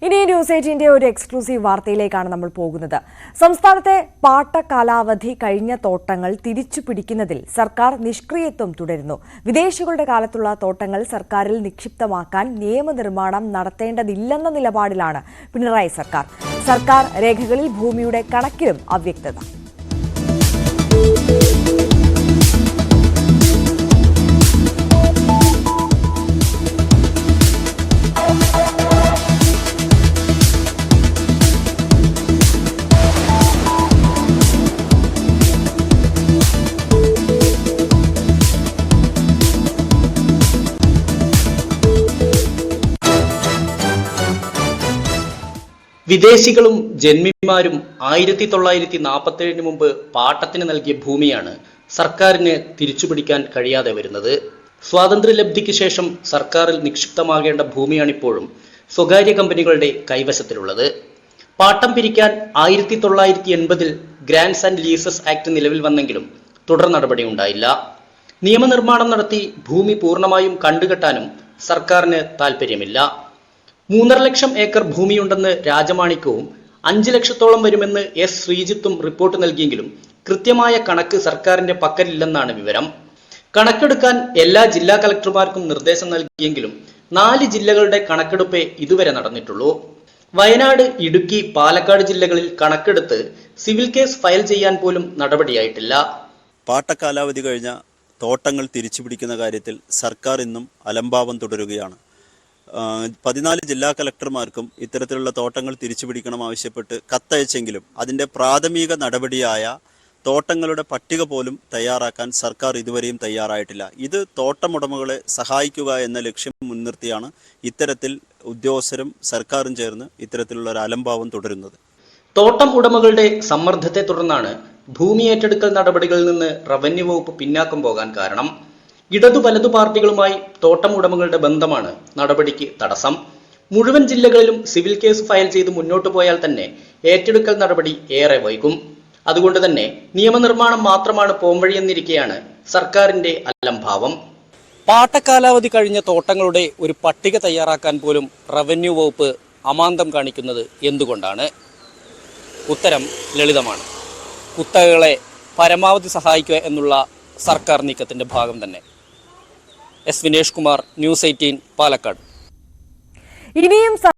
ഇനി ന്യൂസ് 18 ഒരു എക്സ്ക്ലൂസീവ് വാർത്തയിലേക്കാണ് നമ്മൾ പോകുന്നത്. സംസ്ഥാനത്തെ പാട്ട കാലാവധി കഴിഞ്ഞ തോട്ടങ്ങൾ തിരിച്ചു പിടിക്കുന്നതിൽ സർക്കാർ നിഷ്ക്രിയത്വം തുടരുന്നു. വിദേശികളുടെ കാലത്തുള്ള തോട്ടങ്ങൾ സർക്കാരിൽ നിക്ഷിപ്തമാക്കാൻ നിയമനിർമ്മാണം നടത്തേണ്ടതില്ലെന്ന നിലപാടിലാണ് പിണറായി സർക്കാർ. സർക്കാർ രേഖകളിൽ ഭൂമിയുടെ കണക്കിലും അവ്യക്തത. വിദേശികളും ജന്മിമാരും 1947 മുമ്പ് പാട്ടത്തിന് നൽകിയ ഭൂമിയാണ് സർക്കാരിന് തിരിച്ചുപിടിക്കാൻ കഴിയാതെ വരുന്നത്. സ്വാതന്ത്ര്യലബ്ധിക്ക് ശേഷം സർക്കാരിൽ നിക്ഷിപ്തമാകേണ്ട ഭൂമിയാണിപ്പോഴും സ്വകാര്യ കമ്പനികളുടെ കൈവശത്തിലുള്ളത്. പാട്ടം പിരിക്കാൻ 1980 ഗ്രാൻഡ്സ് ആൻഡ് ലീസസ് ആക്ട് നിലവിൽ വന്നെങ്കിലും തുടർ നടപടി ഉണ്ടായില്ല. നിയമനിർമ്മാണം നടത്തി ഭൂമി പൂർണ്ണമായും കണ്ടുകെട്ടാനും സർക്കാരിന് താൽപ്പര്യമില്ല. 3.5 ലക്ഷം ഏക്കർ ഭൂമിയുണ്ടെന്ന് രാജമാണിക്യവും 5 ലക്ഷത്തോളം വരുമെന്ന് എസ് ശ്രീജിത്തും റിപ്പോർട്ട് നൽകിയെങ്കിലും കൃത്യമായ കണക്ക് സർക്കാരിന്റെ പക്കലില്ലെന്നാണ് വിവരം. കണക്കെടുക്കാൻ എല്ലാ ജില്ലാ കളക്ടർമാർക്കും നിർദ്ദേശം നൽകിയെങ്കിലും 4 ജില്ലകളുടെ കണക്കെടുപ്പേ ഇതുവരെ നടന്നിട്ടുള്ളൂ. വയനാട്, ഇടുക്കി, പാലക്കാട് ജില്ലകളിൽ കണക്കെടുത്ത് സിവിൽ കേസ് ഫയൽ ചെയ്യാൻ പോലും നടപടിയായിട്ടില്ല. പാട്ടക്കാലാവധി കഴിഞ്ഞ തോട്ടങ്ങൾ തിരിച്ചുപിടിക്കുന്ന കാര്യത്തിൽ സർക്കാർ ഇന്നും അലംഭാവം തുടരുകയാണ്. 14 ജില്ലാ കളക്ടർമാർക്കും ഇത്തരത്തിലുള്ള തോട്ടങ്ങൾ തിരിച്ചുപിടിക്കണം ആവശ്യപ്പെട്ട് കത്തയച്ചെങ്കിലും അതിൻ്റെ പ്രാഥമിക നടപടിയായ തോട്ടങ്ങളുടെ പട്ടിക പോലും തയ്യാറാക്കാൻ സർക്കാർ ഇതുവരെയും തയ്യാറായിട്ടില്ല. ഇത് തോട്ടമുടമകളെ സഹായിക്കുക എന്ന ലക്ഷ്യം മുൻനിർത്തിയാണ് ഇത്തരത്തിൽ ഉദ്യോഗസ്ഥരും സർക്കാരും ചേർന്ന് ഇത്തരത്തിലുള്ള ഒരു അലംഭാവം തുടരുന്നത്. തോട്ടം ഉടമകളുടെ സമ്മർദ്ദത്തെ തുടർന്നാണ് ഭൂമി ഏറ്റെടുക്കൽ നടപടികളിൽ നിന്ന് റവന്യൂ വകുപ്പ് പിന്നാക്കം പോകാൻ കാരണം. ഇടതു വലതു പാർട്ടികളുമായി തോട്ടം ഉടമകളുടെ ബന്ധമാണ് നടപടിക്ക് തടസ്സം. മുഴുവൻ ജില്ലകളിലും സിവിൽ കേസ് ഫയൽ ചെയ്ത് മുന്നോട്ടു പോയാൽ തന്നെ ഏറ്റെടുക്കൽ നടപടി ഏറെ വൈകും. അതുകൊണ്ട് തന്നെ നിയമനിർമ്മാണം മാത്രമാണ് പോംവഴിയെന്നിരിക്കെയാണ് സർക്കാരിന്റെ അലംഭാവം. പാട്ടക്കാലാവധി കഴിഞ്ഞ തോട്ടങ്ങളുടെ ഒരു പട്ടിക തയ്യാറാക്കാൻ പോലും റവന്യൂ വകുപ്പ് അമാന്തം കാണിക്കുന്നത് എന്തുകൊണ്ടാണ്? ഉത്തരം ലളിതമാണ്. കുത്തകകളെ പരമാവധി സഹായിക്കുക എന്നുള്ള സർക്കാർ നീക്കത്തിന്റെ ഭാഗം തന്നെ. S Vinesh Kumar, news 18, Palakkad. ഇനിയും